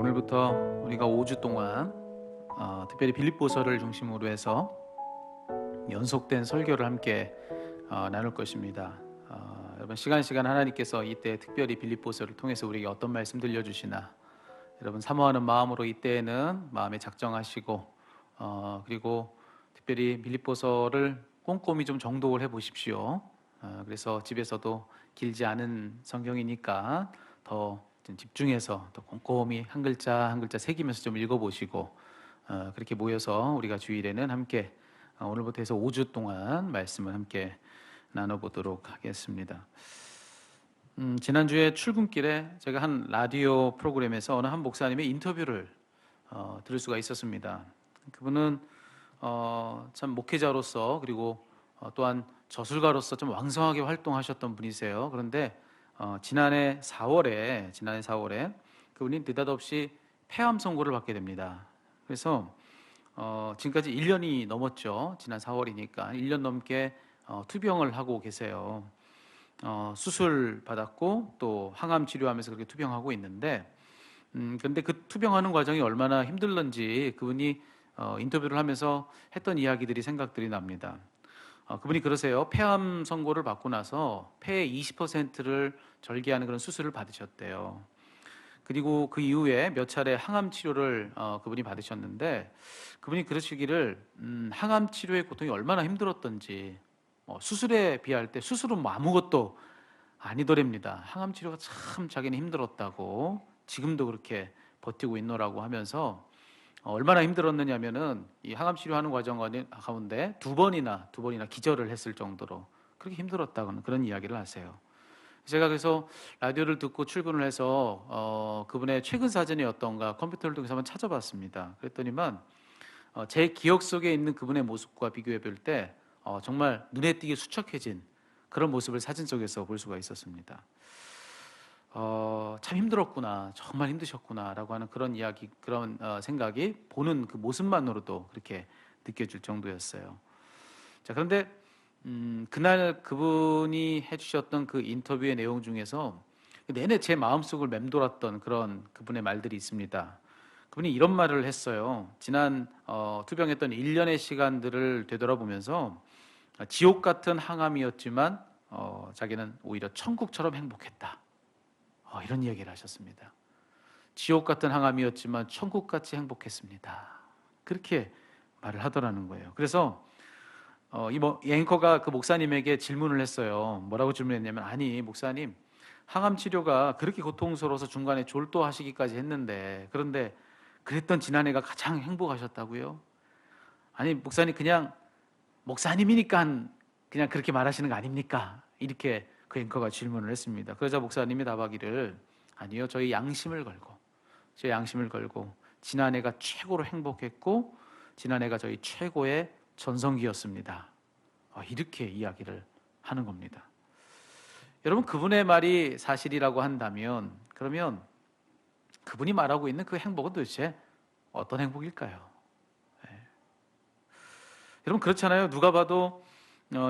오늘부터 우리가 5주 동안 특별히 빌립보서를 중심으로 해서 연속된 설교를 함께 나눌 것입니다. 여러분 시간 하나님께서 이때 특별히 빌립보서를 통해서 우리에게 어떤 말씀 들려주시나 여러분 사모하는 마음으로 이때에는 마음에 작정하시고 그리고 특별히 빌립보서를 꼼꼼히 좀 정독을 해보십시오. 그래서 집에서도 길지 않은 성경이니까 더 좀 집중해서 더 꼼꼼히 한 글자 한 글자 새기면서 좀 읽어보시고 그렇게 모여서 우리가 주일에는 함께 오늘부터 해서 5주 동안 말씀을 함께 나눠보도록 하겠습니다. 지난주에 출근길에 제가 한 라디오 프로그램에서 어느 한 목사님의 인터뷰를 들을 수가 있었습니다. 그분은 참 목회자로서 그리고 또한 저술가로서 좀 왕성하게 활동하셨던 분이세요. 그런데 지난해 4월에 그분이 느닷없이 폐암 선고를 받게 됩니다. 그래서 지금까지 1년이 넘었죠. 지난 4월이니까 1년 넘게 투병을 하고 계세요. 수술 받았고 또 항암 치료하면서 그렇게 투병하고 있는데 근데 그 투병하는 과정이 얼마나 힘들는지 그분이 인터뷰를 하면서 했던 이야기들이 생각들이 납니다. 그분이 그러세요. 폐암 선고를 받고 나서 폐의 20%를 절개하는 그런 수술을 받으셨대요. 그리고 그 이후에 몇 차례 항암 치료를 그분이 받으셨는데 그분이 그러시기를 항암 치료의 고통이 얼마나 힘들었던지 수술에 비할 때 수술은 뭐 아무것도 아니더랍니다. 항암 치료가 참 자기는 힘들었다고 지금도 그렇게 버티고 있노라고 하면서 얼마나 힘들었느냐면은 이 항암 치료하는 과정 가운데 두 번이나 기절을 했을 정도로 그렇게 힘들었다고는 그런 이야기를 하세요. 제가 그래서 라디오를 듣고 출근을 해서 그분의 최근 사진이 어떤가 컴퓨터를 통해서 한번 찾아봤습니다. 그랬더니만 제 기억 속에 있는 그분의 모습과 비교해 볼 때 정말 눈에 띄게 수척해진 그런 모습을 사진 속에서 볼 수가 있었습니다. 참 힘들었구나, 정말 힘드셨구나라고 하는 그런 이야기, 그런 생각이 보는 그 모습만으로도 그렇게 느껴질 정도였어요. 자, 그런데 그날 그분이 해주셨던 그 인터뷰의 내용 중에서 내내 제 마음속을 맴돌았던 그런 그분의 말들이 있습니다. 그분이 이런 말을 했어요. 지난 투병했던 1년의 시간들을 되돌아보면서 지옥 같은 항암이었지만 자기는 오히려 천국처럼 행복했다. 이런 이야기를 하셨습니다. 지옥 같은 항암이었지만 천국같이 행복했습니다. 그렇게 말을 하더라는 거예요. 그래서 이 앵커가 그 목사님에게 질문을 했어요. 뭐라고 질문했냐면, 아니 목사님, 항암 치료가 그렇게 고통스러워서 중간에 졸도하시기까지 했는데, 그런데 그랬던 지난해가 가장 행복하셨다고요? 아니 목사님, 그냥 목사님이니까 그냥 그렇게 말하시는 거 아닙니까? 이렇게 그 앵커가 질문을 했습니다. 그러자 목사님이 답하기를, 아니요, 저희 양심을 걸고 지난해가 최고로 행복했고 지난해가 저희 최고의 전성기였습니다. 이렇게 이야기를 하는 겁니다. 여러분, 그분의 말이 사실이라고 한다면 그러면 그분이 말하고 있는 그 행복은 도대체 어떤 행복일까요? 여러분, 그렇잖아요. 누가 봐도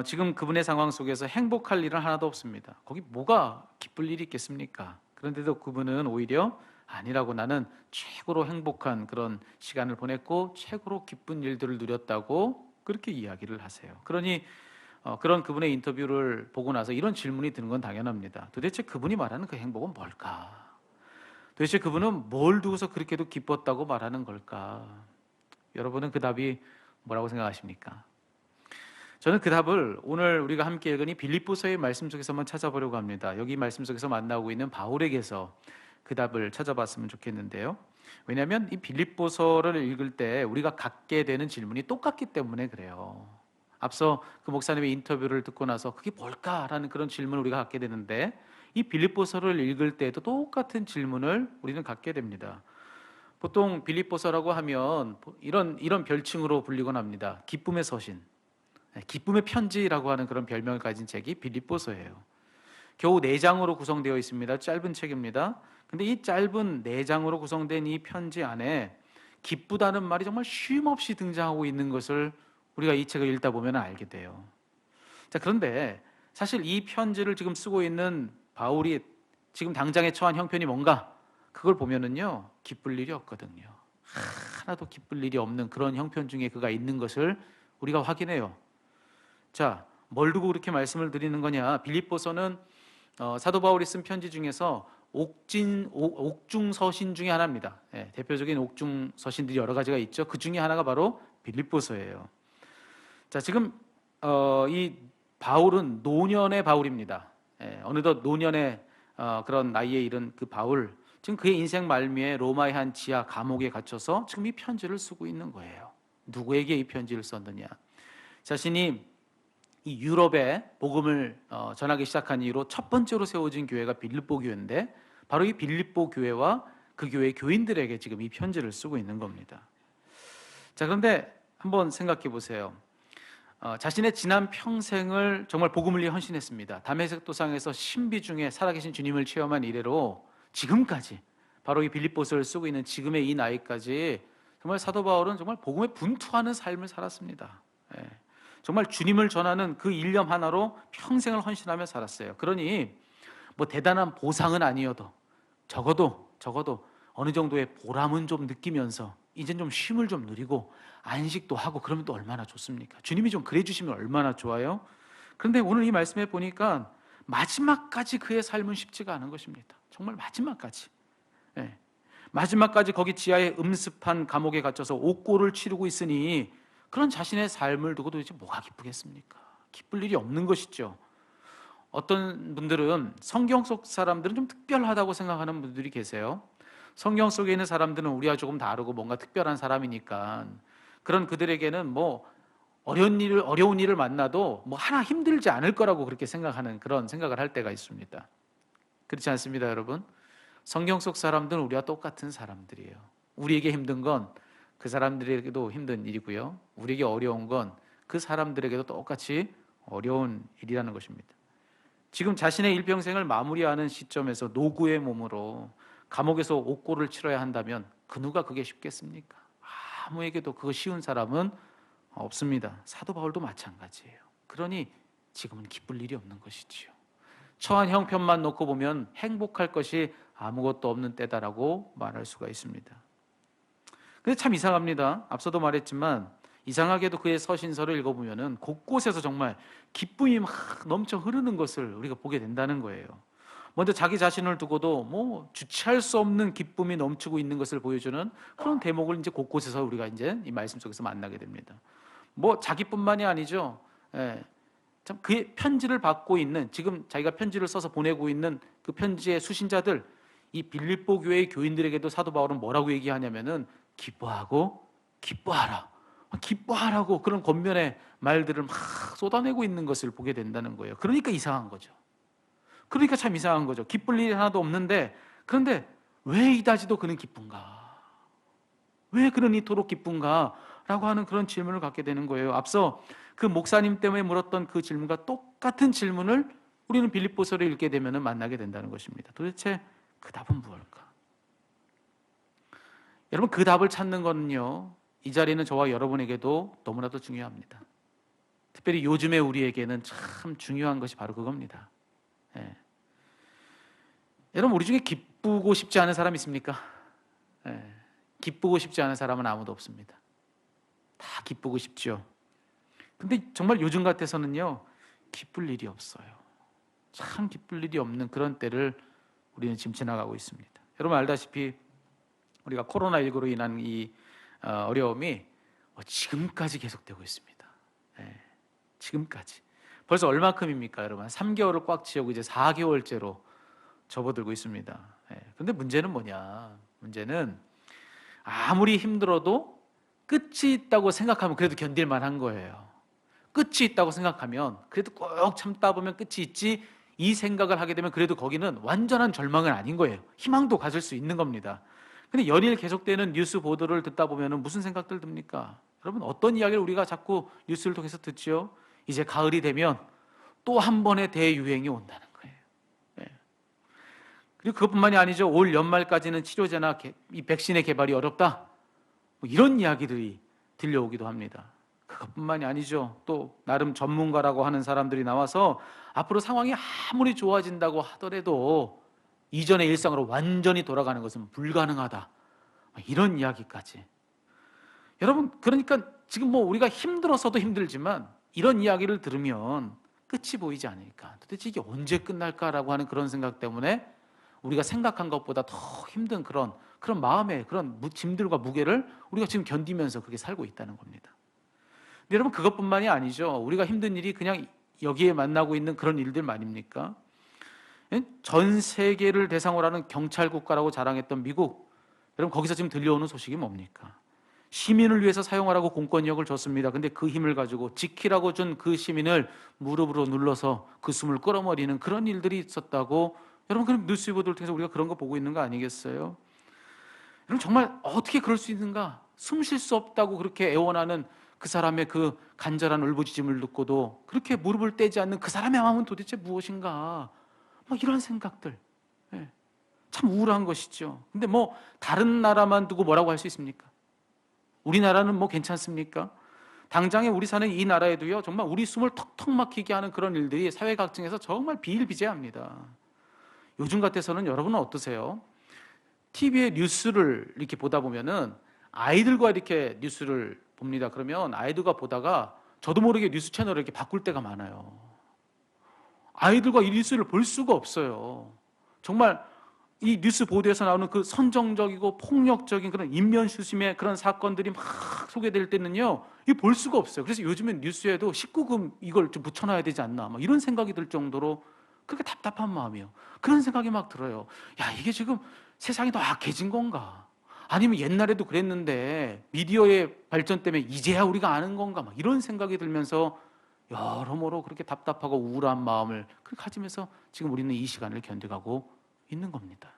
지금 그분의 상황 속에서 행복할 일은 하나도 없습니다. 거기 뭐가 기쁠 일이 있겠습니까? 그런데도 그분은 오히려 아니라고, 나는 최고로 행복한 그런 시간을 보냈고 최고로 기쁜 일들을 누렸다고 그렇게 이야기를 하세요. 그러니 그런 그분의 인터뷰를 보고 나서 이런 질문이 드는 건 당연합니다. 도대체 그분이 말하는 그 행복은 뭘까? 도대체 그분은 뭘 두고서 그렇게도 기뻤다고 말하는 걸까? 여러분은 그 답이 뭐라고 생각하십니까? 저는 그 답을 오늘 우리가 함께 읽은 이 빌립보서의 말씀 속에서 한번 찾아보려고 합니다. 여기 말씀 속에서 만나고 있는 바울에게서 그 답을 찾아봤으면 좋겠는데요. 왜냐하면 이 빌립보서를 읽을 때 우리가 갖게 되는 질문이 똑같기 때문에 그래요. 앞서 그 목사님의 인터뷰를 듣고 나서 그게 뭘까라는 그런 질문을 우리가 갖게 되는데, 이 빌립보서를 읽을 때에도 똑같은 질문을 우리는 갖게 됩니다. 보통 빌립보서라고 하면 이런 별칭으로 불리곤 합니다. 기쁨의 서신, 기쁨의 편지라고 하는 그런 별명을 가진 책이 빌립보서예요. 겨우 4장으로 구성되어 있습니다. 짧은 책입니다. 근데 이 짧은 4장으로 구성된 이 편지 안에 기쁘다는 말이 정말 쉼없이 등장하고 있는 것을 우리가 이 책을 읽다 보면 알게 돼요. 자, 그런데 사실 이 편지를 지금 쓰고 있는 바울이 지금 당장에 처한 형편이 뭔가? 그걸 보면은요 기쁠 일이 없거든요. 하나도 기쁠 일이 없는 그런 형편 중에 그가 있는 것을 우리가 확인해요. 자, 뭘 두고 그렇게 말씀을 드리는 거냐? 빌립보서는 사도 바울이 쓴 편지 중에서 옥중서신 중에 하나입니다. 예, 대표적인 옥중서신들이 여러 가지가 있죠. 그 중에 하나가 바로 빌립보서예요. 자, 지금 이 바울은 노년의 바울입니다. 예, 어느덧 노년의 그런 나이에 이른 그 바울, 지금 그의 인생 말미에 로마의 한 지하 감옥에 갇혀서 지금 이 편지를 쓰고 있는 거예요. 누구에게 이 편지를 썼느냐? 자신이 이 유럽에 복음을 전하기 시작한 이후로 첫 번째로 세워진 교회가 빌립보 교회인데, 바로 이 빌립보 교회와 그 교회 교인들에게 지금 이 편지를 쓰고 있는 겁니다. 자, 그런데 한번 생각해 보세요. 자신의 지난 평생을 정말 복음을 위해 헌신했습니다. 다메섹 도상에서 신비 중에 살아계신 주님을 체험한 이래로 지금까지, 바로 이 빌립보서를 쓰고 있는 지금의 이 나이까지 정말 사도 바울은 정말 복음에 분투하는 삶을 살았습니다. 예. 정말 주님을 전하는 그 일념 하나로 평생을 헌신하며 살았어요. 그러니 뭐 대단한 보상은 아니어도 적어도 어느 정도의 보람은 좀 느끼면서 이젠 좀 쉼을 좀 누리고 안식도 하고 그러면 또 얼마나 좋습니까? 주님이 좀 그래 주시면 얼마나 좋아요? 그런데 오늘 이 말씀에 보니까 마지막까지 그의 삶은 쉽지가 않은 것입니다. 정말 마지막까지. 예. 마지막까지 거기 지하의 음습한 감옥에 갇혀서 옥고를 치르고 있으니 그런 자신의 삶을 두고 도대체 뭐가 기쁘겠습니까? 기쁠 일이 없는 것이죠. 어떤 분들은 성경 속 사람들은 좀 특별하다고 생각하는 분들이 계세요. 성경 속에 있는 사람들은 우리와 조금 다르고 뭔가 특별한 사람이니까 그런 그들에게는 뭐 어려운 일을 만나도 뭐 하나 힘들지 않을 거라고 그렇게 생각하는 그런 생각을 할 때가 있습니다. 그렇지 않습니다, 여러분? 성경 속 사람들은 우리와 똑같은 사람들이에요. 우리에게 힘든 건 그 사람들에게도 힘든 일이고요. 우리에게 어려운 건 그 사람들에게도 똑같이 어려운 일이라는 것입니다. 지금 자신의 일평생을 마무리하는 시점에서 노구의 몸으로 감옥에서 옥고를 치러야 한다면 그 누가 그게 쉽겠습니까? 아무에게도 그거 쉬운 사람은 없습니다. 사도 바울도 마찬가지예요. 그러니 지금은 기쁠 일이 없는 것이지요. 처한 형편만 놓고 보면 행복할 것이 아무것도 없는 때다라고 말할 수가 있습니다. 근데 참 이상합니다. 앞서도 말했지만 이상하게도 그의 서신서를 읽어보면은 곳곳에서 정말 기쁨이 막 넘쳐 흐르는 것을 우리가 보게 된다는 거예요. 먼저 자기 자신을 두고도 뭐 주체할 수 없는 기쁨이 넘치고 있는 것을 보여주는 그런 대목을 이제 곳곳에서 우리가 이제 이 말씀 속에서 만나게 됩니다. 뭐 자기뿐만이 아니죠. 예. 참 그의 편지를 받고 있는, 지금 자기가 편지를 써서 보내고 있는 그 편지의 수신자들, 이 빌립보 교회의 교인들에게도 사도 바울은 뭐라고 얘기하냐면은 기뻐하라고 그런 겉면의 말들을 막 쏟아내고 있는 것을 보게 된다는 거예요. 그러니까 이상한 거죠. 그러니까 참 이상한 거죠. 기쁠 일이 하나도 없는데, 그런데 왜 이다지도 그는 기쁜가? 왜 그는 이토록 기쁜가? 라고 하는 그런 질문을 갖게 되는 거예요. 앞서 그 목사님 때문에 물었던 그 질문과 똑같은 질문을 우리는 빌립보서를 읽게 되면 만나게 된다는 것입니다. 도대체 그 답은 무엇일까? 여러분, 그 답을 찾는 거는요, 이 자리는 저와 여러분에게도 너무나도 중요합니다. 특별히 요즘에 우리에게는 참 중요한 것이 바로 그겁니다. 예. 여러분, 우리 중에 기쁘고 싶지 않은 사람 있습니까? 예. 기쁘고 싶지 않은 사람은 아무도 없습니다. 다 기쁘고 싶죠. 근데 정말 요즘 같아서는요, 기쁠 일이 없어요. 참 기쁠 일이 없는 그런 때를 우리는 지금 지나가고 있습니다. 여러분 알다시피 우리가 코로나19로 인한 이 어려움이 지금까지 계속되고 있습니다. 예, 지금까지. 벌써 얼마큼입니까, 여러분? 3개월을 꽉 채우고 이제 4개월째로 접어들고 있습니다. 그런데 문제는 뭐냐? 문제는 아무리 힘들어도 끝이 있다고 생각하면 그래도 견딜만 한 거예요. 끝이 있다고 생각하면 그래도 꼭 참다 보면 끝이 있지, 이 생각을 하게 되면 그래도 거기는 완전한 절망은 아닌 거예요. 희망도 가질 수 있는 겁니다. 근데 연일 계속되는 뉴스 보도를 듣다 보면 무슨 생각들 듭니까? 여러분, 어떤 이야기를 우리가 자꾸 뉴스를 통해서 듣죠? 이제 가을이 되면 또 한 번의 대유행이 온다는 거예요. 네. 그리고 그것뿐만이 아니죠. 올 연말까지는 치료제나 이 백신의 개발이 어렵다, 뭐 이런 이야기들이 들려오기도 합니다. 그것뿐만이 아니죠. 또 나름 전문가라고 하는 사람들이 나와서 앞으로 상황이 아무리 좋아진다고 하더라도 이전의 일상으로 완전히 돌아가는 것은 불가능하다. 이런 이야기까지. 여러분, 그러니까 지금 뭐 우리가 힘들어서도 힘들지만 이런 이야기를 들으면 끝이 보이지 않으니까 도대체 이게 언제 끝날까라고 하는 그런 생각 때문에 우리가 생각한 것보다 더 힘든 그런 마음의 그런 짐들과 무게를 우리가 지금 견디면서 그렇게 살고 있다는 겁니다. 근데 여러분, 그것뿐만이 아니죠. 우리가 힘든 일이 그냥 여기에 만나고 있는 그런 일들 아닙니까? 전 세계를 대상으로 하는 경찰 국가라고 자랑했던 미국, 여러분 거기서 지금 들려오는 소식이 뭡니까? 시민을 위해서 사용하라고 공권력을 줬습니다. 근데 그 힘을 가지고 지키라고 준 그 시민을 무릎으로 눌러서 그 숨을 끌어버리는 그런 일들이 있었다고, 여러분 그럼 뉴스 보도를 통해서 우리가 그런 거 보고 있는 거 아니겠어요? 여러분 정말 어떻게 그럴 수 있는가? 숨 쉴 수 없다고 그렇게 애원하는 그 사람의 그 간절한 울부짖음을 듣고도 그렇게 무릎을 떼지 않는 그 사람의 마음은 도대체 무엇인가? 뭐 이런 생각들. 예. 참 우울한 것이죠. 근데 뭐 다른 나라만 두고 뭐라고 할 수 있습니까? 우리나라는 뭐 괜찮습니까? 당장에 우리 사는 이 나라에도요, 정말 우리 숨을 턱턱 막히게 하는 그런 일들이 사회 각층에서 정말 비일비재합니다. 요즘 같아서는 여러분은 어떠세요? TV에 뉴스를 이렇게 보다 보면은 아이들과 이렇게 뉴스를 봅니다. 그러면 아이들과 보다가 저도 모르게 뉴스 채널을 이렇게 바꿀 때가 많아요. 아이들과 이 뉴스를 볼 수가 없어요. 정말 이 뉴스 보도에서 나오는 그 선정적이고 폭력적인 그런 인면수심의 그런 사건들이 막 소개될 때는요, 이 볼 수가 없어요. 그래서 요즘엔 뉴스에도 19금 이걸 좀 붙여놔야 되지 않나, 막 이런 생각이 들 정도로 그렇게 답답한 마음이에요. 그런 생각이 막 들어요. 야, 이게 지금 세상이 더 악해진 건가? 아니면 옛날에도 그랬는데 미디어의 발전 때문에 이제야 우리가 아는 건가? 막 이런 생각이 들면서 여러모로 그렇게 답답하고 우울한 마음을 그렇게 가지면서 지금 우리는 이 시간을 견뎌가고 있는 겁니다.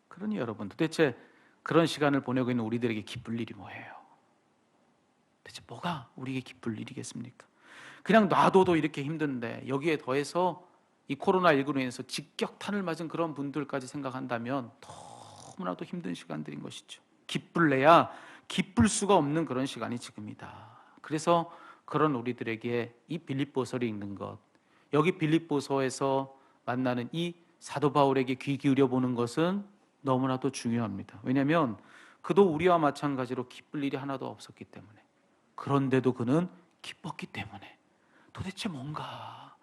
그러니 여러분, 도대체 그런 시간을 보내고 있는 우리들에게 기쁠 일이 뭐예요? 대체 뭐가 우리에게 기쁠 일이겠습니까? 그냥 놔둬도 이렇게 힘든데 여기에 더해서 이 코로나19로 인해서 직격탄을 맞은 그런 분들까지 생각한다면 너무나도 힘든 시간들인 것이죠. 기쁠래야 기쁠 수가 없는 그런 시간이 지금이다. 그래서 그런 우리들에게 이 빌립보서를 읽는 것, 여기 빌립보서에서 만나는 이 사도 바울에게 귀 기울여 보는 것은 너무나도 중요합니다. 왜냐하면 그도 우리와 마찬가지로 기쁠 일이 하나도 없었기 때문에, 그런데도 그는 기뻤기 때문에 도대체 뭔가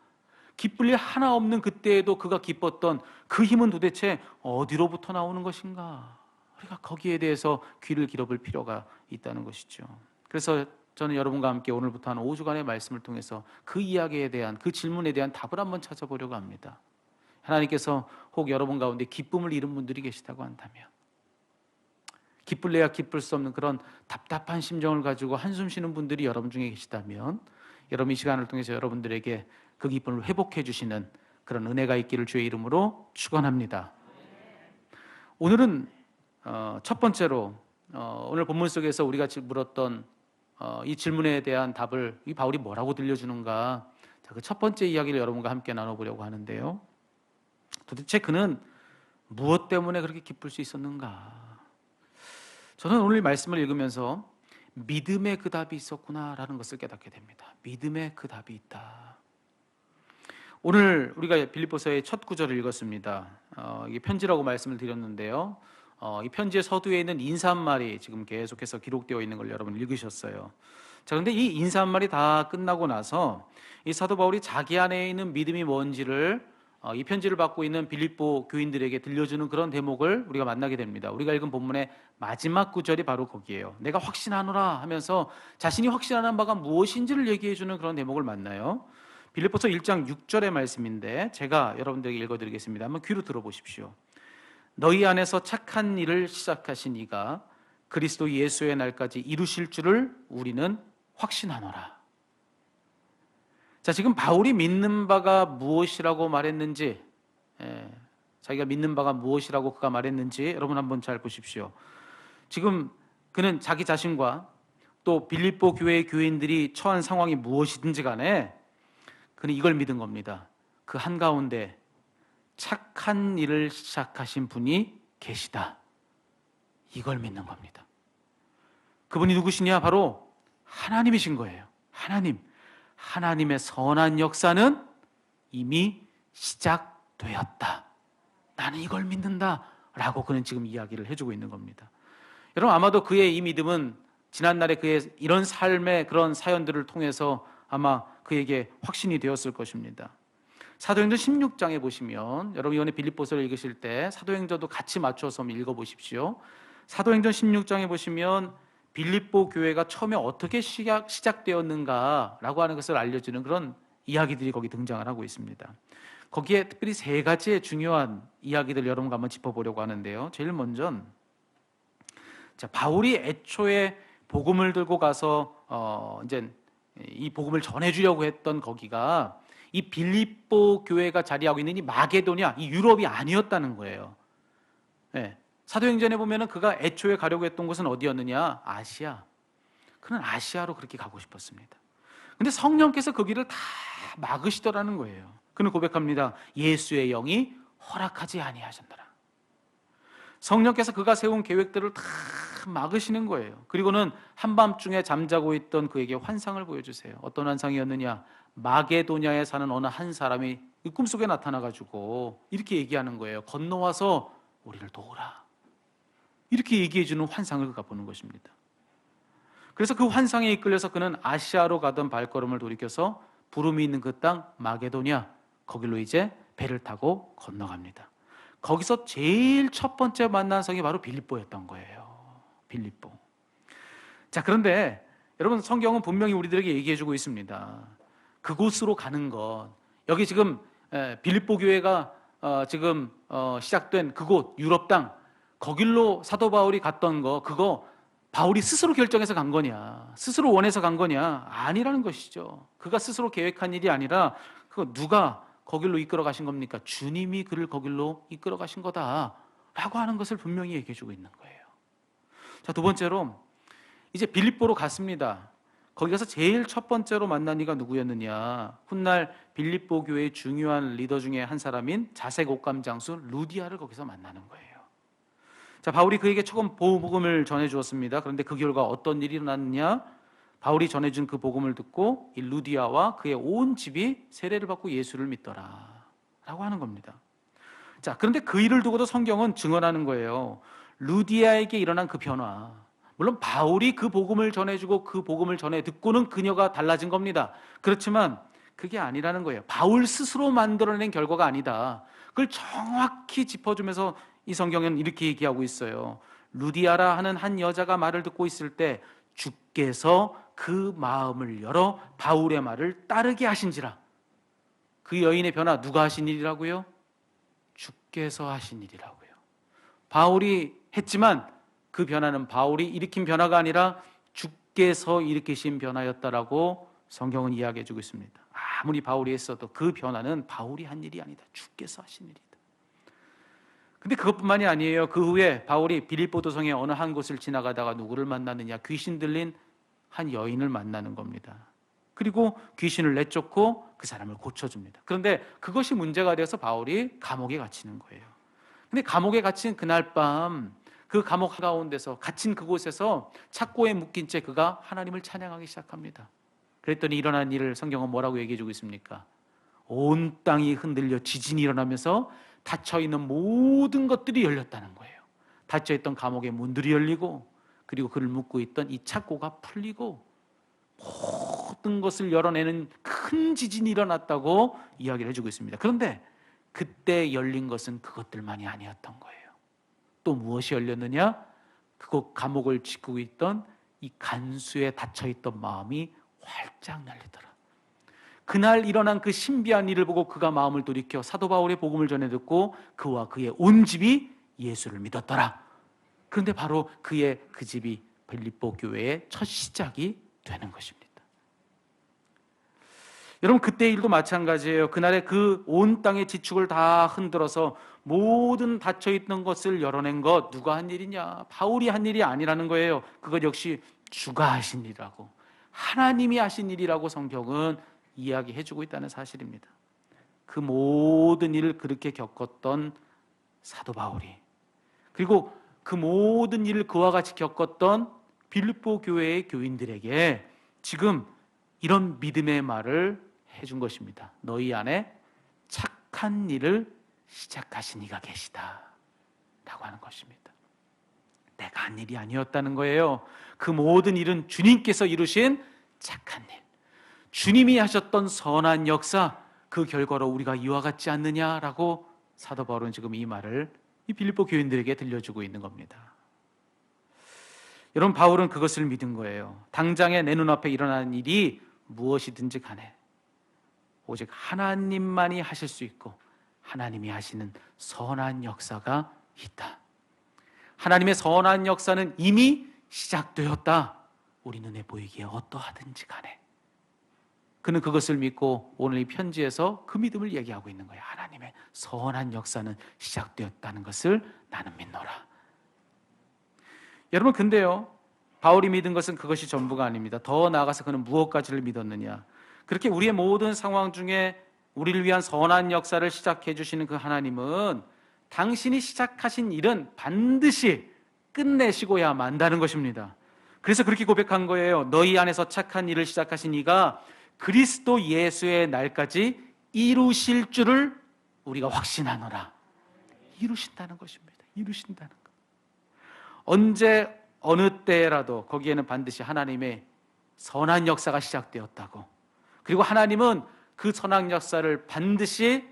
기쁠 일 하나 없는 그때에도 그가 기뻤던 그 힘은 도대체 어디로부터 나오는 것인가? 우리가 거기에 대해서 귀를 기울일 필요가 있다는 것이죠. 그래서 저는 여러분과 함께 오늘부터 한 5주간의 말씀을 통해서 그 이야기에 대한, 그 질문에 대한 답을 한번 찾아보려고 합니다. 하나님께서 혹 여러분 가운데 기쁨을 잃은 분들이 계시다고 한다면, 기쁠래야 기쁠 수 없는 그런 답답한 심정을 가지고 한숨 쉬는 분들이 여러분 중에 계시다면, 여러분 이 시간을 통해서 여러분들에게 그 기쁨을 회복해 주시는 그런 은혜가 있기를 주의 이름으로 축원합니다. 오늘은 첫 번째로 오늘 본문 속에서 우리가 물었던 이 질문에 대한 답을 이 바울이 뭐라고 들려주는가, 그 첫 번째 이야기를 여러분과 함께 나눠보려고 하는데요. 도대체 그는 무엇 때문에 그렇게 기쁠 수 있었는가? 저는 오늘 말씀을 읽으면서 믿음의 그 답이 있었구나라는 것을 깨닫게 됩니다. 믿음의 그 답이 있다. 오늘 우리가 빌립보서의 첫 구절을 읽었습니다. 이게 편지라고 말씀을 드렸는데요. 이 편지의 서두에 있는 인사말이 지금 계속해서 기록되어 있는 걸 여러분 읽으셨어요. 자, 그런데 이 인사말이 다 끝나고 나서 이 사도 바울이 자기 안에 있는 믿음이 뭔지를 이 편지를 받고 있는 빌립보 교인들에게 들려주는 그런 대목을 우리가 만나게 됩니다. 우리가 읽은 본문의 마지막 구절이 바로 거기에요. 내가 확신하노라 하면서 자신이 확신하는 바가 무엇인지를 얘기해 주는 그런 대목을 만나요. 빌립보서 1장 6절의 말씀인데 제가 여러분들에게 읽어드리겠습니다. 한번 귀로 들어보십시오. 너희 안에서 착한 일을 시작하신 이가 그리스도 예수의 날까지 이루실 줄을 우리는 확신하노라. 자, 지금 바울이 믿는 바가 무엇이라고 말했는지, 자기가 믿는 바가 무엇이라고 그가 말했는지 여러분 한번 잘 보십시오. 지금 그는 자기 자신과 또 빌립보 교회의 교인들이 처한 상황이 무엇이든지 간에 그는 이걸 믿은 겁니다. 그 한가운데 착한 일을 시작하신 분이 계시다. 이걸 믿는 겁니다. 그분이 누구시냐? 바로 하나님이신 거예요. 하나님의 선한 역사는 이미 시작되었다. 나는 이걸 믿는다라고 그는 지금 이야기를 해주고 있는 겁니다. 여러분, 아마도 그의 이 믿음은 지난날에 그의 이런 삶의 그런 사연들을 통해서 아마 그에게 확신이 되었을 것입니다. 사도행전 16장에 보시면, 여러분 이번에 빌립보서를 읽으실 때 사도행전도 같이 맞춰서 읽어보십시오. 사도행전 16장에 보시면 빌립보 교회가 처음에 어떻게 시작되었는가라고 하는 것을 알려주는 그런 이야기들이 거기 등장을 하고 있습니다. 거기에 특별히 세 가지의 중요한 이야기들 여러분과 한번 짚어보려고 하는데요. 제일 먼저, 바울이 애초에 복음을 들고 가서 이제 이 복음을 전해주려고 했던 거기가 이 빌립보 교회가 자리하고 있는 이 마게도냐, 이 유럽이 아니었다는 거예요. 네. 사도행전에 보면은 그가 애초에 가려고 했던 곳은 어디였느냐? 아시아. 그는 아시아로 그렇게 가고 싶었습니다. 근데 성령께서 그 길을 다 막으시더라는 거예요. 그는 고백합니다. 예수의 영이 허락하지 아니하셨더라. 성령께서 그가 세운 계획들을 다 막으시는 거예요. 그리고는 한밤중에 잠자고 있던 그에게 환상을 보여주세요. 어떤 환상이었느냐? 마게도냐에 사는 어느 한 사람이 꿈속에 나타나가지고 이렇게 얘기하는 거예요. 건너와서 우리를 도우라. 이렇게 얘기해주는 환상을 그가 보는 것입니다. 그래서 그 환상에 이끌려서 그는 아시아로 가던 발걸음을 돌이켜서 부름이 있는 그 땅 마게도냐, 거길로 이제 배를 타고 건너갑니다. 거기서 제일 첫 번째 만난 성이 바로 빌립보였던 거예요. 빌립보. 자, 그런데 여러분, 성경은 분명히 우리들에게 얘기해주고 있습니다. 그곳으로 가는 것, 여기 지금 빌립보 교회가 지금 시작된 그곳 유럽 땅, 거길로 사도 바울이 갔던 거, 그거 바울이 스스로 결정해서 간 거냐, 스스로 원해서 간 거냐? 아니라는 것이죠. 그가 스스로 계획한 일이 아니라 그거 누가 거길로 이끌어 가신 겁니까? 주님이 그를 거길로 이끌어 가신 거다라고 하는 것을 분명히 얘기해 주고 있는 거예요. 자, 두 번째로 이제 빌립보로 갔습니다. 거기 가서 제일 첫 번째로 만난 이가 누구였느냐? 훗날 빌립보 교회의 중요한 리더 중에 한 사람인 자색 옷감 장수 루디아를 거기서 만나는 거예요. 자, 바울이 그에게 처음 복음을 전해 주었습니다. 그런데 그 결과 어떤 일이 일어났느냐? 바울이 전해준 그 복음을 듣고 이 루디아와 그의 온 집이 세례를 받고 예수를 믿더라 라고 하는 겁니다. 자, 그런데 그 일을 두고도 성경은 증언하는 거예요. 루디아에게 일어난 그 변화, 물론 바울이 그 복음을 전해주고 그 복음을 전해 듣고는 그녀가 달라진 겁니다. 그렇지만 그게 아니라는 거예요. 바울 스스로 만들어낸 결과가 아니다. 그걸 정확히 짚어주면서 이 성경은 이렇게 얘기하고 있어요. 루디아라 하는 한 여자가 말을 듣고 있을 때 주께서 그 마음을 열어 바울의 말을 따르게 하신지라. 그 여인의 변화 누가 하신 일이라고요? 주께서 하신 일이라고요. 바울이 했지만 그 변화는 바울이 일으킨 변화가 아니라 주께서 일으키신 변화였다라고 성경은 이야기해 주고 있습니다. 아무리 바울이 했어도 그 변화는 바울이 한 일이 아니다. 주께서 하신 일이다. 근데 그것뿐만이 아니에요. 그 후에 바울이 빌립보 도성의 어느 한 곳을 지나가다가 누구를 만나느냐? 귀신 들린 한 여인을 만나는 겁니다. 그리고 귀신을 내쫓고 그 사람을 고쳐줍니다. 그런데 그것이 문제가 되어서 바울이 감옥에 갇히는 거예요. 근데 감옥에 갇힌 그날 밤 그 감옥 가운데서 갇힌 그곳에서 착고에 묶인 채 그가 하나님을 찬양하기 시작합니다. 그랬더니 일어난 일을 성경은 뭐라고 얘기해 주고 있습니까? 온 땅이 흔들려 지진이 일어나면서 닫혀있는 모든 것들이 열렸다는 거예요. 닫혀있던 감옥의 문들이 열리고 그리고 그를 묶고 있던 이 착고가 풀리고 모든 것을 열어내는 큰 지진이 일어났다고 이야기를 해주고 있습니다. 그런데 그때 열린 것은 그것들만이 아니었던 거예요. 또 무엇이 열렸느냐? 그곳 감옥을 지키고 있던 이 간수에 닫혀있던 마음이 활짝 열리더라. 그날 일어난 그 신비한 일을 보고 그가 마음을 돌이켜 사도 바울의 복음을 전해 듣고 그와 그의 온 집이 예수를 믿었더라. 그런데 바로 그의 그 집이 빌립보 교회의 첫 시작이 되는 것입니다. 여러분, 그때 일도 마찬가지예요. 그날에 그 온 땅의 지축을 다 흔들어서 모든 닫혀있던 것을 열어낸 것 누가 한 일이냐? 바울이 한 일이 아니라는 거예요. 그것 역시 주가 하신 일이라고, 하나님이 하신 일이라고 성경은 이야기해주고 있다는 사실입니다. 그 모든 일을 그렇게 겪었던 사도 바울이, 그리고 그 모든 일을 그와 같이 겪었던 빌립보 교회의 교인들에게 지금 이런 믿음의 말을 해준 것입니다. 너희 안에 착한 일을 시작하신 이가 계시다 라고 하는 것입니다. 내가 한 일이 아니었다는 거예요. 그 모든 일은 주님께서 이루신 착한 일, 주님이 하셨던 선한 역사, 그 결과로 우리가 이와 같지 않느냐라고 사도 바울은 지금 이 말을 이 빌립보 교인들에게 들려주고 있는 겁니다. 여러분, 바울은 그것을 믿은 거예요. 당장에 내 눈앞에 일어나는 일이 무엇이든지 간에 오직 하나님만이 하실 수 있고 하나님이 하시는 선한 역사가 있다. 하나님의 선한 역사는 이미 시작되었다. 우리 눈에 보이기에 어떠하든지 간에. 그는 그것을 믿고 오늘 이 편지에서 그 믿음을 얘기하고 있는 거예요. 하나님의 선한 역사는 시작되었다는 것을 나는 믿노라. 여러분, 근데요, 바울이 믿은 것은 그것이 전부가 아닙니다. 더 나아가서 그는 무엇까지를 믿었느냐? 그렇게 우리의 모든 상황 중에 우리를 위한 선한 역사를 시작해 주시는 그 하나님은 당신이 시작하신 일은 반드시 끝내시고야 만다는 것입니다. 그래서 그렇게 고백한 거예요. 너희 안에서 착한 일을 시작하신 이가 그리스도 예수의 날까지 이루실 줄을 우리가 확신하노라. 이루신다는 것입니다. 이루신다는 것. 언제 어느 때라도 거기에는 반드시 하나님의 선한 역사가 시작되었다고, 그리고 하나님은 그 선한 역사를 반드시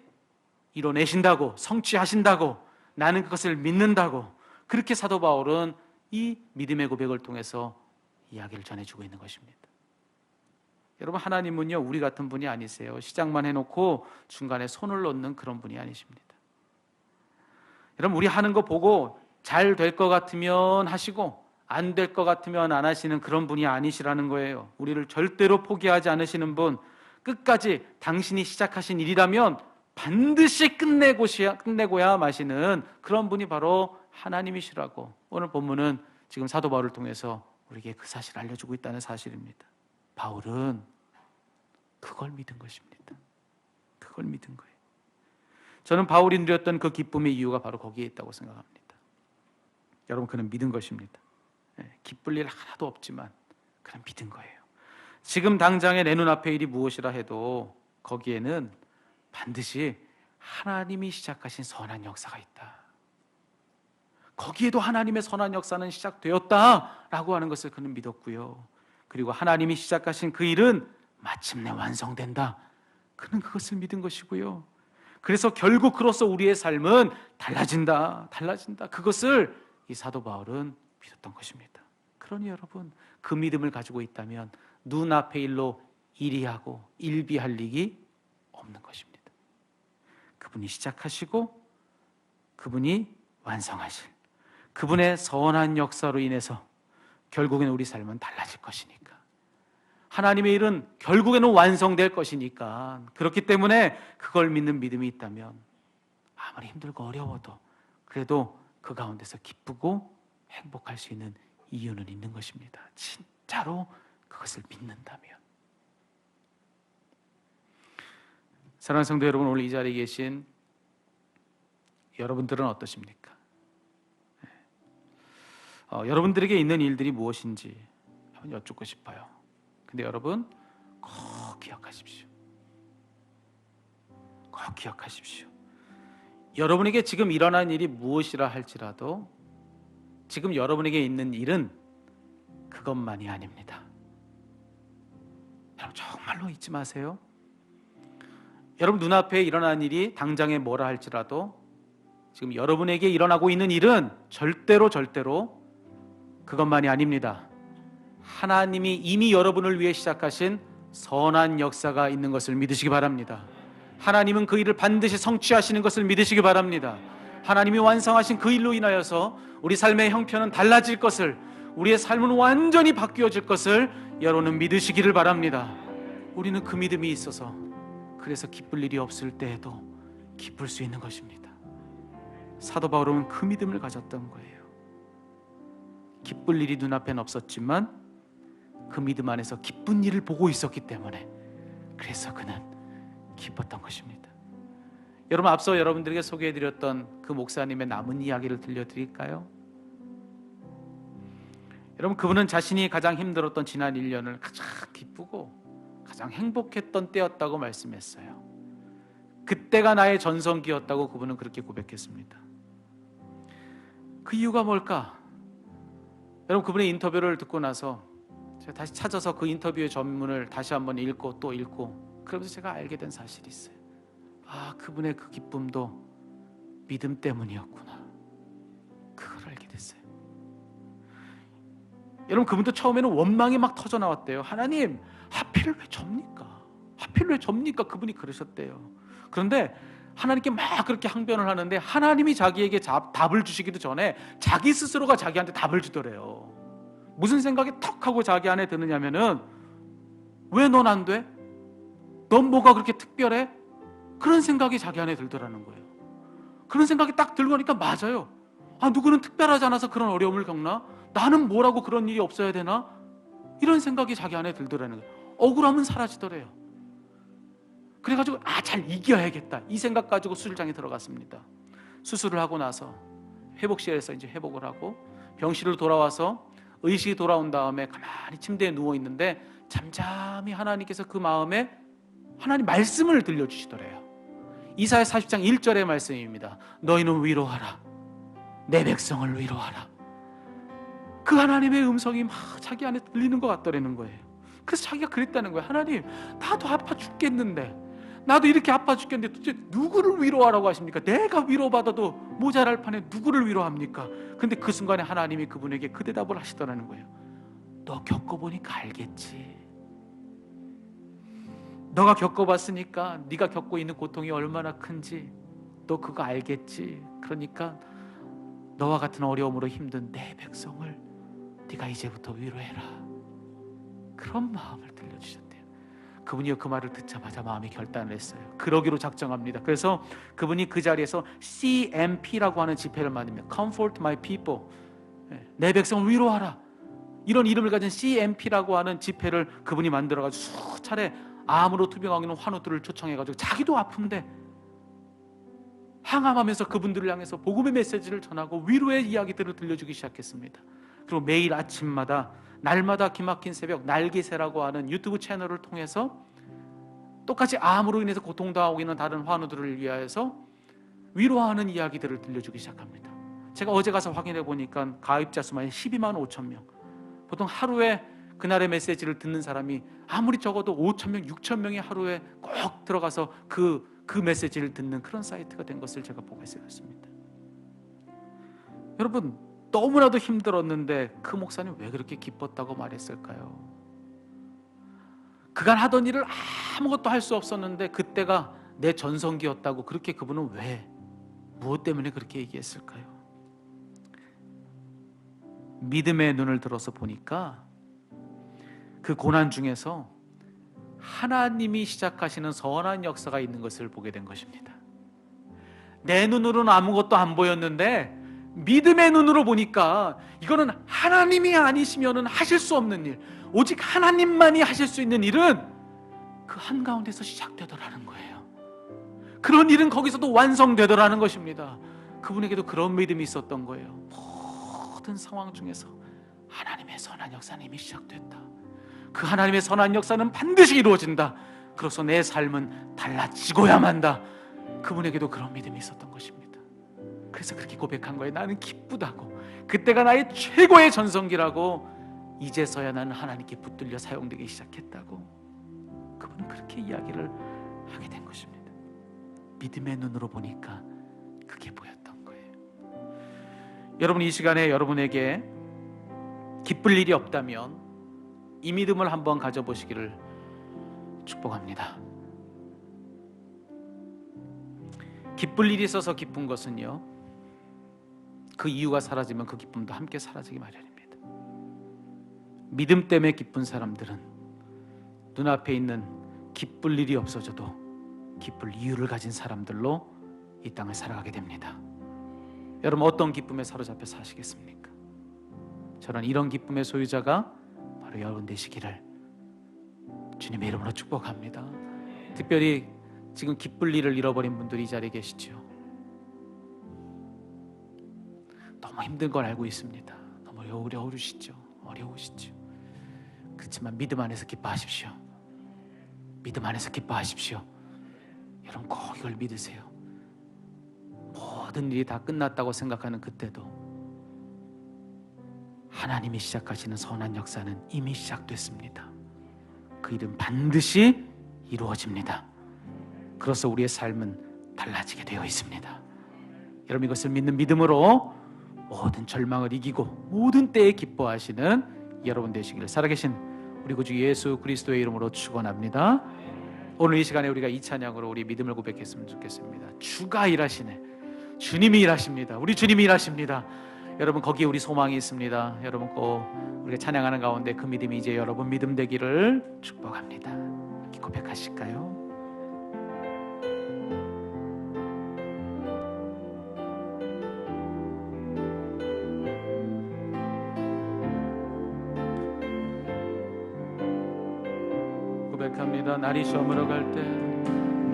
이뤄내신다고, 성취하신다고, 나는 그것을 믿는다고, 그렇게 사도 바울은 이 믿음의 고백을 통해서 이야기를 전해주고 있는 것입니다. 여러분, 하나님은요, 우리 같은 분이 아니세요. 시작만 해놓고 중간에 손을 놓는 그런 분이 아니십니다. 여러분, 우리 하는 거 보고 잘 될 것 같으면 하시고 안 될 것 같으면 안 하시는 그런 분이 아니시라는 거예요. 우리를 절대로 포기하지 않으시는 분, 끝까지 당신이 시작하신 일이라면 반드시 끝내고야 마시는 그런 분이 바로 하나님이시라고 오늘 본문은 지금 사도 바울을 통해서 우리에게 그 사실을 알려주고 있다는 사실입니다. 바울은 그걸 믿은 것입니다. 그걸 믿은 거예요. 저는 바울이 누렸던 그 기쁨의 이유가 바로 거기에 있다고 생각합니다. 여러분, 그는 믿은 것입니다. 기쁠 일 하나도 없지만 그는 믿은 거예요. 지금 당장에 내 눈앞에 일이 무엇이라 해도 거기에는 반드시 하나님이 시작하신 선한 역사가 있다. 거기에도 하나님의 선한 역사는 시작되었다라고 하는 것을 그는 믿었고요. 그리고 하나님이 시작하신 그 일은 마침내 완성된다. 그는 그것을 믿은 것이고요. 그래서 결국 그로써 우리의 삶은 달라진다. 그것을 이 사도 바울은 믿었던 것입니다. 그러니 여러분, 그 믿음을 가지고 있다면 눈앞의 일로 일희하고 일비할 일이 없는 것입니다. 그분이 시작하시고 그분이 완성하실 그분의 선한 역사로 인해서 결국에는 우리 삶은 달라질 것이니까, 하나님의 일은 결국에는 완성될 것이니까, 그렇기 때문에 그걸 믿는 믿음이 있다면 아무리 힘들고 어려워도 그래도 그 가운데서 기쁘고 행복할 수 있는 이유는 있는 것입니다. 진짜로 그것을 믿는다면. 사랑하는 성도 여러분, 오늘 이 자리에 계신 여러분들은 어떠십니까? 여러분들에게 있는 일들이 무엇인지 한번 여쭙고 싶어요. 근데 여러분, 꼭 기억하십시오. 꼭 기억하십시오. 여러분에게 지금 일어난 일이 무엇이라 할지라도 지금 여러분에게 있는 일은 그것만이 아닙니다. 여러분, 정말로 잊지 마세요. 여러분 눈앞에 일어난 일이 당장에 뭐라 할지라도 지금 여러분에게 일어나고 있는 일은 절대로 그것만이 아닙니다. 하나님이 이미 여러분을 위해 시작하신 선한 역사가 있는 것을 믿으시기 바랍니다. 하나님은 그 일을 반드시 성취하시는 것을 믿으시기 바랍니다. 하나님이 완성하신 그 일로 인하여서 우리 삶의 형편은 달라질 것을, 우리의 삶은 완전히 바뀌어질 것을 여러분은 믿으시기를 바랍니다. 우리는 그 믿음이 있어서 그래서 기쁠 일이 없을 때에도 기쁠 수 있는 것입니다. 사도 바울은 그 믿음을 가졌던 거예요. 기쁠 일이 눈앞엔 없었지만 그 믿음 안에서 기쁜 일을 보고 있었기 때문에 그래서 그는 기뻤던 것입니다. 여러분, 앞서 여러분들에게 소개해드렸던 그 목사님의 남은 이야기를 들려드릴까요? 여러분, 그분은 자신이 가장 힘들었던 지난 1년을 가장 기쁘고 가장 행복했던 때였다고 말씀했어요. 그때가 나의 전성기였다고 그분은 그렇게 고백했습니다. 그 이유가 뭘까? 여러분, 그분의 인터뷰를 듣고 나서 제가 다시 찾아서 그 인터뷰의 전문을 다시 한번 읽고 또 읽고 그러면서 제가 알게 된 사실이 있어요. 아, 그분의 그 기쁨도 믿음 때문이었구나. 그걸 알게 됐어요. 여러분, 그분도 처음에는 원망이 막 터져 나왔대요. 하나님, 하필 왜 접니까? 하필 왜 접니까? 그분이 그러셨대요. 그런데 하나님께 막 그렇게 항변을 하는데 하나님이 자기에게 답을 주시기도 전에 자기 스스로가 자기한테 답을 주더래요. 무슨 생각이 턱 하고 자기 안에 드느냐면은, 왜 넌 안 돼? 넌 뭐가 그렇게 특별해? 그런 생각이 자기 안에 들더라는 거예요. 그런 생각이 딱 들고 나니까 맞아요. 아, 누구는 특별하지 않아서 그런 어려움을 겪나? 나는 뭐라고 그런 일이 없어야 되나? 이런 생각이 자기 안에 들더라는 거예요. 억울함은 사라지더래요. 그래가지고 잘 이겨야겠다, 이 생각 가지고 수술장에 들어갔습니다. 수술을 하고 나서 회복실에서 이제 회복을 하고 병실로 돌아와서 의식이 돌아온 다음에 가만히 침대에 누워 있는데 잠잠히 하나님께서 그 마음에 하나님 말씀을 들려주시더래요. 이사야 40장 1절의 말씀입니다. 너희는 위로하라, 내 백성을 위로하라. 그 하나님의 음성이 막 자기 안에 들리는 것 같더라는 거예요. 그래서 자기가 그랬다는 거예요. 하나님, 나도 아파 죽겠는데, 나도 이렇게 아파 죽겠는데 도대체 누구를 위로하라고 하십니까? 내가 위로받아도 모자랄 판에 누구를 위로합니까? 근데 그 순간에 하나님이 그분에게 그 대답을 하시더라는 거예요. 너 겪어보니까 알겠지. 너가 겪어봤으니까 네가 겪고 있는 고통이 얼마나 큰지 너 그거 알겠지. 그러니까 너와 같은 어려움으로 힘든 내 백성을 네가 이제부터 위로해라. 그런 마음을 들려주셨대요. 그분이 그 말을 듣자마자 마음이 결단을 했어요. 그러기로 작정합니다. 그래서 그분이 그 자리에서 CMP라고 하는 집회를 만듭니다. Comfort my people, 내 백성을 위로하라. 이런 이름을 가진 CMP라고 하는 집회를 그분이 만들어가지고 수차례 암으로 투병하고 있는 환우들을 초청해가지고 자기도 아픈데 항암하면서 그분들을 향해서 복음의 메시지를 전하고 위로의 이야기들을 들려주기 시작했습니다. 그리고 매일 아침마다 날마다 기막힌 새벽 날개새라고 하는 유튜브 채널을 통해서 똑같이 암으로 인해서 고통당하고 있는 다른 환우들을 위하여서 위로하는 이야기들을 들려주기 시작합니다. 제가 어제 가서 확인해 보니까 가입자 수만 12만 5천 명. 보통 하루에 그날의 메시지를 듣는 사람이 아무리 적어도 5천 명, 6천 명이 하루에 꼭 들어가서 그 메시지를 듣는 그런 사이트가 된 것을 제가 보고 있었습니다. 여러분, 너무나도 힘들었는데 그 목사님 왜 그렇게 기뻤다고 말했을까요? 그간 하던 일을 아무것도 할 수 없었는데 그때가 내 전성기였다고 그렇게 그분은 왜, 무엇 때문에 그렇게 얘기했을까요? 믿음의 눈을 들어서 보니까 그 고난 중에서 하나님이 시작하시는 선한 역사가 있는 것을 보게 된 것입니다. 내 눈으로는 아무것도 안 보였는데 믿음의 눈으로 보니까 이거는 하나님이 아니시면은 하실 수 없는 일, 오직 하나님만이 하실 수 있는 일은 그 한가운데서 시작되더라는 거예요. 그런 일은 거기서도 완성되더라는 것입니다. 그분에게도 그런 믿음이 있었던 거예요. 모든 상황 중에서 하나님의 선한 역사는 이미 시작됐다. 그 하나님의 선한 역사는 반드시 이루어진다. 그래서 내 삶은 달라지고야만 한다. 그분에게도 그런 믿음이 있었던 것입니다. 그래서 그렇게 고백한 거예요. 나는 기쁘다고, 그때가 나의 최고의 전성기라고, 이제서야 나는 하나님께 붙들려 사용되기 시작했다고 그분은 그렇게 이야기를 하게 된 것입니다. 믿음의 눈으로 보니까 그게 보였던 거예요. 여러분, 이 시간에 여러분에게 기쁠 일이 없다면 이 믿음을 한번 가져보시기를 축복합니다. 기쁠 일이 있어서 기쁜 것은요, 그 이유가 사라지면 그 기쁨도 함께 사라지기 마련입니다. 믿음 때문에 기쁜 사람들은 눈앞에 있는 기쁠 일이 없어져도 기쁠 이유를 가진 사람들로 이 땅을 살아가게 됩니다. 여러분, 어떤 기쁨에 사로잡혀 사시겠습니까? 저는 이런 기쁨의 소유자가 바로 여러분 되시기를 주님의 이름으로 축복합니다. 특별히 지금 기쁠 일을 잃어버린 분들이 이 자리에 계시죠. 너무 힘든 걸 알고 있습니다. 너무 어려우시죠. 그렇지만 믿음 안에서 기뻐하십시오. 믿음 안에서 기뻐하십시오. 여러분 꼭 이걸 믿으세요. 모든 일이 다 끝났다고 생각하는 그때도 하나님이 시작하시는 선한 역사는 이미 시작됐습니다. 그 일은 반드시 이루어집니다. 그래서 우리의 삶은 달라지게 되어 있습니다. 여러분 이것을 믿는 믿음으로 모든 절망을 이기고 모든 때에 기뻐하시는 여러분 되시기를 살아계신 우리 구주 예수 그리스도의 이름으로 축원합니다. 오늘 이 시간에 우리가 이 찬양으로 우리 믿음을 고백했으면 좋겠습니다. 주가 일하시네. 주님이 일하십니다. 우리 주님이 일하십니다. 여러분 거기에 우리 소망이 있습니다. 여러분 꼭 우리가 찬양하는 가운데 그 믿음이 이제 여러분 믿음 되기를 축복합니다. 이렇게 고백하실까요? 고백합니다. 날이 저물어 갈 때,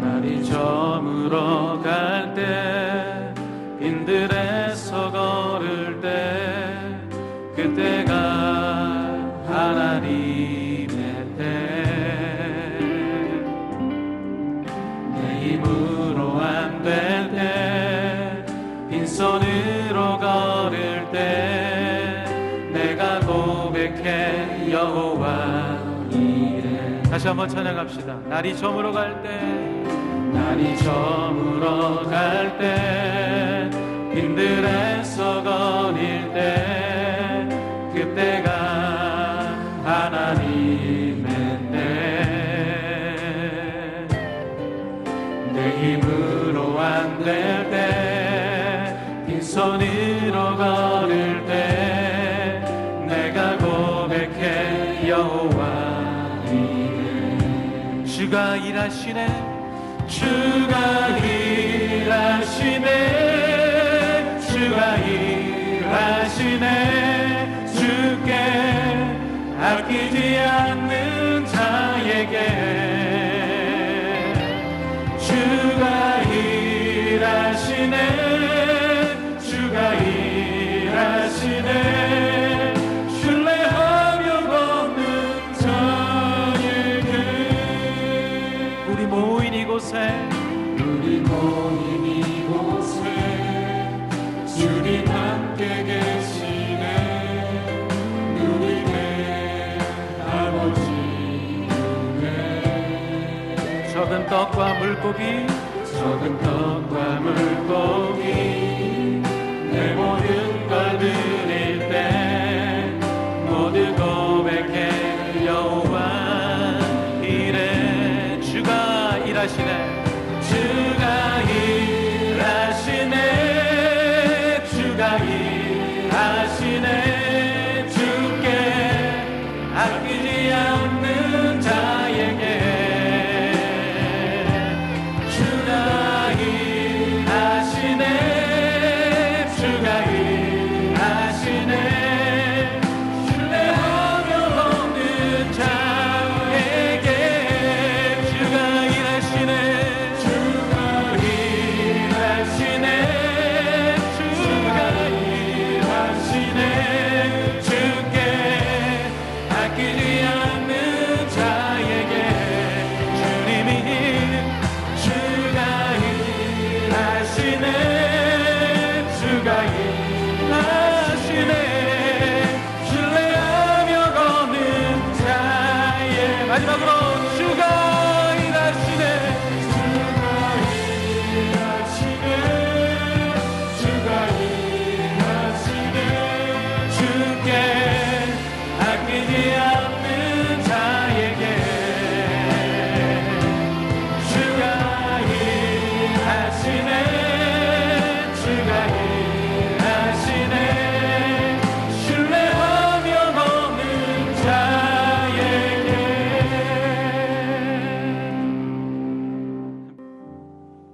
날이 저물어 갈 때, 빈들에서 걸을 때, 그때가 하나님의 때. 내 힘으로 안 될 때, 빈손으로 걸을 때, 내가 고백해 여호와 이래. 다시 한번 찬양합시다. 날이 저물어 갈 때, 날이 저물어 갈 때, 빈들에서 거닐 때, 그때가 하나님의 때. 내 힘으로 안 될 때, 빈손으로 걸을 때, 내가 고백해 여호와 이래. 주가 일하시네. 주가 일하시네. 주가 일하시네. 주께 아끼지 않는 자에게 주가 일하시네. 주가 일하시네. 신뢰하며 걷는 자에게. 우리 모인 이곳에 주님 함께 계시네. 누리네 아버지 은혜. 적은 떡과 물고기 내 모든 걸 드릴 때 모두 고백해 여호와 이래. 주가 일하시네. 주가 일하시네. 주가 일하시네. 주께 아끼지 않는 자에게 주가 일하시네. 주가 일하시네. 신뢰하며 걷는 자에게 주가 일하시네.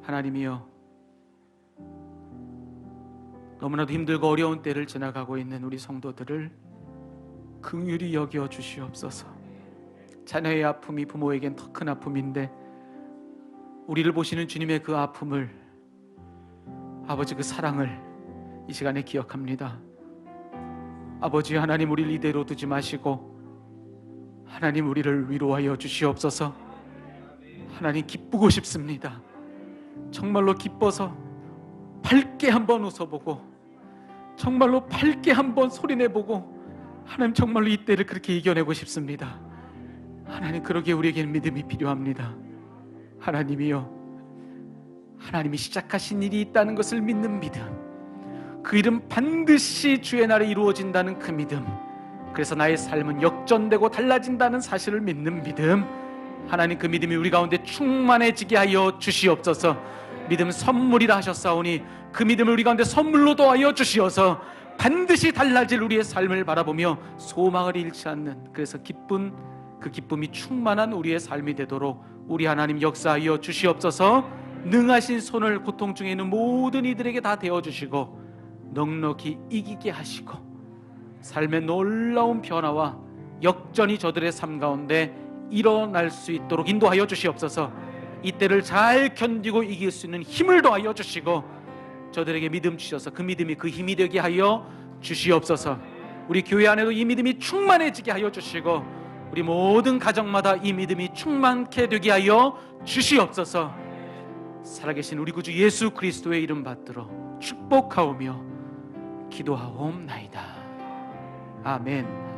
하나님이여, 너무나도 힘들고 어려운 때를 지나가고 있는 우리 성도들을 긍휼히 여겨 주시옵소서. 자녀의 아픔이 부모에겐 더 큰 아픔인데 우리를 보시는 주님의 그 아픔을, 아버지 그 사랑을 이 시간에 기억합니다. 아버지 하나님, 우리를 이대로 두지 마시고 하나님 우리를 위로하여 주시옵소서. 하나님 기쁘고 싶습니다. 정말로 기뻐서 밝게 한번 웃어보고, 정말로 밝게 한번 소리내보고, 하나님 정말로 이 때를 그렇게 이겨내고 싶습니다. 하나님, 그러기에 우리에게는 믿음이 필요합니다. 하나님이요, 하나님이 시작하신 일이 있다는 것을 믿는 믿음, 그 일은 반드시 주의 날에 이루어진다는 그 믿음, 그래서 나의 삶은 역전되고 달라진다는 사실을 믿는 믿음, 하나님 그 믿음이 우리 가운데 충만해지게 하여 주시옵소서. 믿음 선물이라 하셨사오니 그 믿음을 우리 가운데 선물로 더하여 주시어서 반드시 달라질 우리의 삶을 바라보며 소망을 잃지 않는, 그래서 그 기쁨이 충만한 우리의 삶이 되도록 우리 하나님 역사하여 주시옵소서. 능하신 손을 고통 중에 있는 모든 이들에게 다 대어주시고 넉넉히 이기게 하시고 삶의 놀라운 변화와 역전이 저들의 삶 가운데 일어날 수 있도록 인도하여 주시옵소서. 이때를 잘 견디고 이길 수 있는 힘을 더하여 주시고 저들에게 믿음 주셔서 그 믿음이 그 힘이 되게 하여 주시옵소서. 우리 교회 안에도 이 믿음이 충만해지게 하여 주시고 우리 모든 가정마다 이 믿음이 충만케 되게 하여 주시옵소서. 살아계신 우리 구주 예수 그리스도의 이름 받들어 축복하오며 기도하옵나이다. 아멘.